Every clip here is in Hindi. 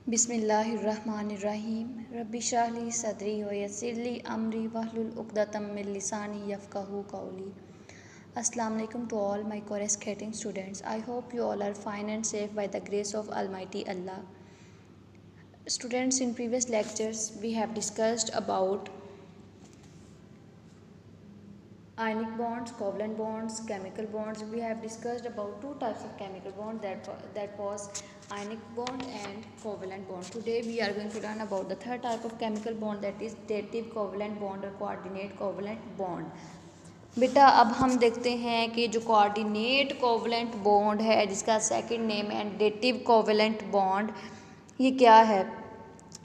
बिस्मिल्लाहिर्रहमानिर्रहीम रब्बि इश्रह ली सदरी व यस्सिर ली अमरी वहलुल उक़दतम मिन लिसानी यफ़क़हू क़ौली। Assalamu alaikum to all my coruscating students. I hope you all are fine and safe by the grace of Almighty Allah. Students, in previous lectures we have discussed about ionic bonds, covalent bonds, chemical bonds. We have discussed about two types of chemical bond, that was ionic bond and covalent bond. Today we are going to learn about the third type of chemical bond, that is dative covalent bond or coordinate covalent bond. बेटा अब हम देखते हैं कि जो कोऑर्डिनेट कोवलेंट बॉन्ड है, जिसका सेकंड नेम है डेटिव कोवलेंट बॉन्ड, ये क्या है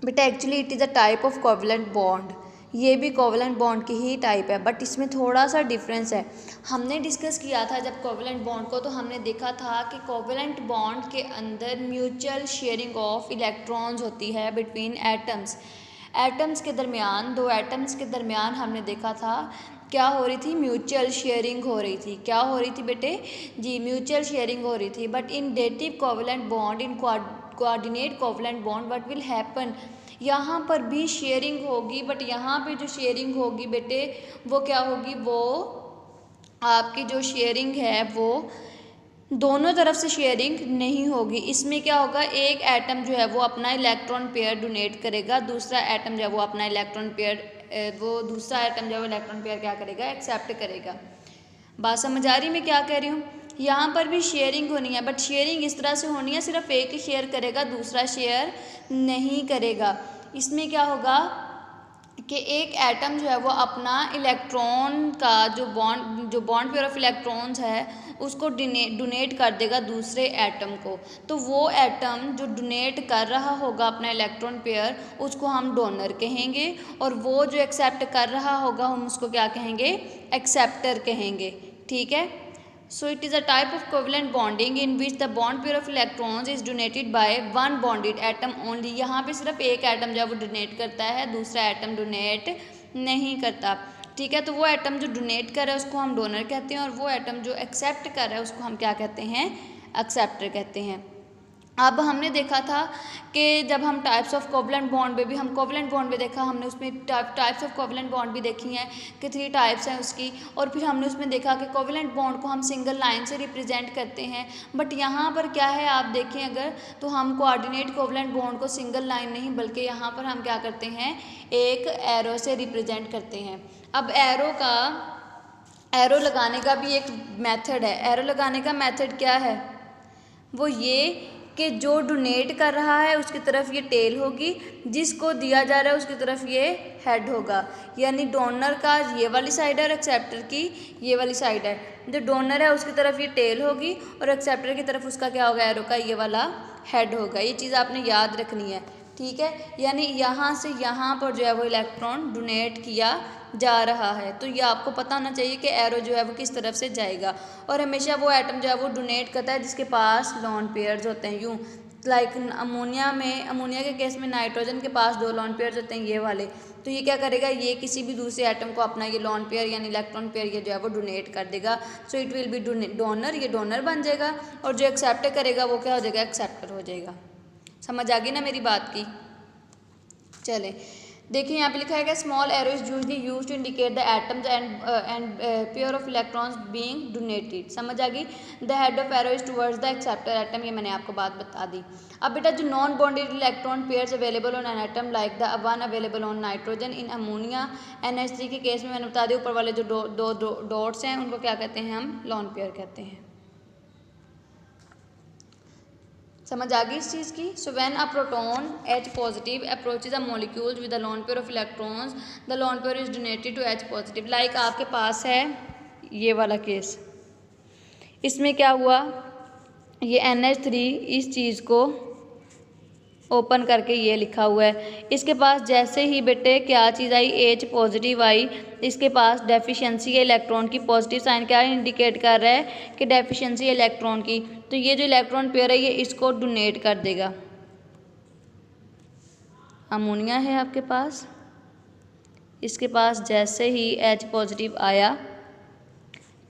बेटा? Actually it is a type of covalent bond. ये भी कोवलेंट बॉन्ड की ही टाइप है, बट इसमें थोड़ा सा डिफरेंस है। हमने डिस्कस किया था जब कोवलेंट बॉन्ड को, तो हमने देखा था कि कोवलेंट बॉन्ड के अंदर म्यूचुअल शेयरिंग ऑफ इलेक्ट्रॉन्स होती है बिटवीन एटम्स के दरमियान। दो एटम्स के दरमियान हमने देखा था क्या हो रही थी, म्यूचुअल शेयरिंग हो रही थी। क्या हो रही थी बेटे? जी, म्यूचुअल शेयरिंग हो रही थी। But in dative covalent bond, in coordinate covalent bond, what will happen, यहाँ पर भी शेयरिंग होगी, बट यहाँ पे जो शेयरिंग होगी बेटे वो क्या होगी, वो आपकी जो शेयरिंग है वो दोनों तरफ से शेयरिंग नहीं होगी। इसमें क्या होगा, एक एटम जो है वो अपना इलेक्ट्रॉन पेयर डोनेट करेगा, दूसरा एटम जो है वो अपना इलेक्ट्रॉन पेयर दूसरा एटम जो है वो इलेक्ट्रॉन पेयर क्या करेगा, एक्सेप्ट करेगा। बात समझ आ रही मैं क्या कह रही हूँ? यहाँ पर भी शेयरिंग होनी है, बट शेयरिंग इस तरह से होनी है, सिर्फ एक ही शेयर करेगा, दूसरा शेयर नहीं करेगा। इसमें क्या होगा कि एक एटम जो है वो अपना इलेक्ट्रॉन का जो बॉन्ड पेयर ऑफ इलेक्ट्रॉन्स है उसको डोनेट कर देगा दूसरे एटम को। तो वो एटम जो डोनेट कर रहा होगा अपना इलेक्ट्रॉन पेयर, उसको हम डोनर कहेंगे, और वो जो एक्सेप्ट कर रहा होगा हम उसको क्या कहेंगे, एक्सेप्टर कहेंगे। ठीक है। So it is a type of covalent bonding in which the bond pair of electrons is donated by one bonded atom only. यहाँ पे सिर्फ एक एटम जो है वो डोनेट करता है, दूसरा एटम डोनेट नहीं करता। ठीक है, तो वो एटम जो डोनेट कर रहा है उसको हम डोनर कहते हैं, और वो एटम जो एक्सेप्ट कर रहा है उसको हम क्या कहते हैं, एक्सेप्टर कहते हैं। अब हमने देखा था कि जब हम टाइप्स ऑफ कोवलेंट बॉन्ड में भी, हम कोवलेंट बॉन्ड में देखा हमने, उसमें टाइप्स ऑफ कोवलेंट बॉन्ड भी देखी हैं कि 3 टाइप्स हैं उसकी, और फिर हमने उसमें देखा कि कोवलेंट बॉन्ड को हम सिंगल लाइन से रिप्रेजेंट करते हैं। बट यहाँ पर क्या है, आप देखें अगर, तो हम कोऑर्डिनेट कोवलेंट बॉन्ड को सिंगल लाइन नहीं बल्कि यहाँ पर हम क्या करते हैं, एक एरो से रिप्रेजेंट करते हैं। अब एरो लगाने का भी एक मेथड है। एरो लगाने का मेथड क्या है, वो ये कि जो डोनेट कर रहा है उसकी तरफ ये टेल होगी, जिसको दिया जा रहा है उसकी तरफ ये हेड होगा। यानी डोनर का ये वाली साइड है और एक्सेप्टर की ये वाली साइड है। जो डोनर है उसकी तरफ ये टेल होगी और एक्सेप्टर की तरफ उसका क्या होगा, एरो का ये वाला हेड होगा। ये चीज़ आपने याद रखनी है। ठीक है, यानी यहाँ से यहाँ पर जो है वो इलेक्ट्रॉन डोनेट किया जा रहा है। तो ये आपको पता होना चाहिए कि एरो जो है वो किस तरफ से जाएगा, और हमेशा वो एटम जो है वो डोनेट करता है जिसके पास लॉन पेयर्स होते हैं। यूँ लाइक अमोनिया के केस में नाइट्रोजन के पास 2 लॉन पेयर्स होते हैं, ये वाले। तो ये क्या करेगा, ये किसी भी दूसरे एटम को अपना ये लॉन पेयर यानी इलेक्ट्रॉन पेयर ये जो है वो डोनेट कर देगा। So it will be donor, ये डोनर बन जाएगा, और जो एक्सेप्ट करेगा वो क्या हो जाएगा, एक्सेप्टर हो जाएगा। समझ आ गई ना मेरी बात की? चले देखिए, यहाँ पे लिखा है कि small arrow is usually use to indicate the atoms and pair of electrons being donated. समझ आ गई? The head of arrow is towards the acceptor atom, ये मैंने आपको बात बता दी। अब बेटा जो non bonded electron pairs available on an atom like the one available on nitrogen in ammonia NH3 के केस में मैंने बता दिया, ऊपर वाले जो दो डॉट्स हैं उनको क्या कहते हैं, हम लॉन पेयर कहते हैं। समझ आ गई इस चीज़ की? So when a proton H positive approaches a molecules with the lone pair of electrons, the lone pair is donated to H positive. Like आपके पास है ये वाला केस, इसमें क्या हुआ, ये NH3 इस चीज़ को ओपन करके ये लिखा हुआ है, इसके पास जैसे ही बेटे क्या चीज़ आई, H पॉजिटिव आई, इसके पास डेफिशिएंसी है इलेक्ट्रॉन की। पॉजिटिव साइन क्या इंडिकेट कर रहा है कि डेफिशिएंसी है इलेक्ट्रॉन की। तो ये जो इलेक्ट्रॉन पेयर है ये इसको डोनेट कर देगा। अमोनिया है आपके पास, इसके पास जैसे ही H पॉजिटिव आया,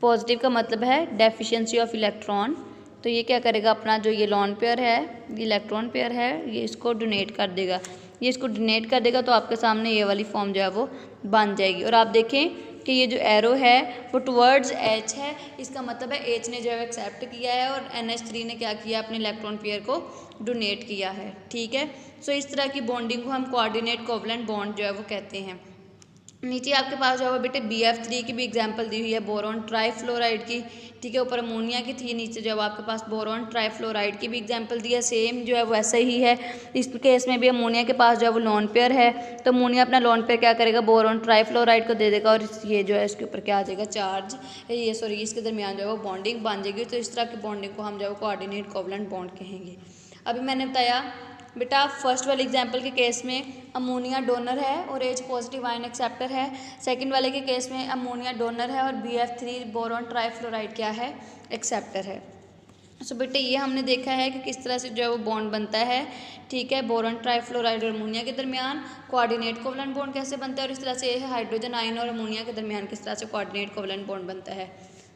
पॉजिटिव का मतलब है डेफिशिएंसी ऑफ इलेक्ट्रॉन, तो ये क्या करेगा, अपना जो ये लोन पेयर है, ये इलेक्ट्रॉन पेयर है, ये इसको डोनेट कर देगा। ये इसको डोनेट कर देगा तो आपके सामने ये वाली फॉर्म जो है वो बन जाएगी। और आप देखें कि ये जो एरो है वो टुवर्ड्स एच है, इसका मतलब है एच ने जो है एक्सेप्ट किया है और NH3 ने क्या किया, अपने इलेक्ट्रॉन पेयर को डोनेट किया है। ठीक है, सो इस तरह की बॉन्डिंग को हम कोऑर्डिनेट कोवलेंट बॉन्ड जो है वो कहते हैं। नीचे आपके पास जो है बेटे BF3 की भी एग्जांपल दी हुई है, बोरॉन ट्राईफ्लोराइड की। ठीक है, ऊपर अमोनिया की थी, नीचे जो है आपके पास बोरॉन ट्राईफ्लोराइड की भी एग्जांपल दी है। सेम जो है वो ऐसा ही है, इस केस में भी अमोनिया के पास जो है वो लोन पेयर है, तो अमोनिया अपना लोन पेयर क्या करेगा, बोरॉन ट्राईफ्लोराइड को दे देगा और ये जो है इसके ऊपर क्या आ जाएगा, चार्ज, ये सॉरी इसके दरमियान जो है वो बॉन्डिंग बन जाएगी। तो इस तरह की बॉन्डिंग को हम जो है कोऑर्डिनेट कोवलेंट बॉन्ड कहेंगे। अभी मैंने बताया बेटा फर्स्ट वाले एग्जाम्पल के केस में अमोनिया डोनर है और H पॉजिटिव आयन एक्सेप्टर है। सेकंड वाले के केस में अमोनिया डोनर है और BF3 बोरॉन ट्राईफ्लोराइड क्या है, एक्सेप्टर है। सो बेटे ये हमने देखा है कि किस तरह से जो है वो बॉन्ड बनता है। ठीक है, बोरॉन ट्राईफ्लोराइड और अमोनिया के दरमियान कोऑर्डिनेट कोवलेंट बॉन्ड कैसे बनता है, और इस तरह से हाइड्रोजन आयन और अमोनिया के दरमियान किस तरह से कोऑर्डिनेट कोवलेंट बॉन्ड बनता है।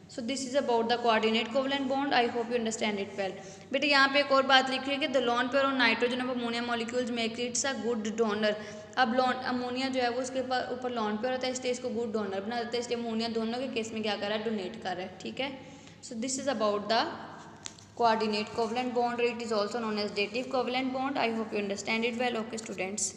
So this is about the coordinate covalent bond. I hope you understand it well. बेटे यहाँ पे एक और बात लिखी है कि the lone pair on nitrogen of ammonia molecules make it's a good donor. अब अमोनिया जो है वो उसके ऊपर लोन पेयर होता है, इसलिए इसको गुड डोनर बना देता है, इसलिए अमोनिया दोनों के केस में क्या कर रहा है, डोनेट कर रहा है। ठीक है, so this is about the coordinate covalent bond, or it is also known as dative covalent bond. I hope you understand it well. Okay students.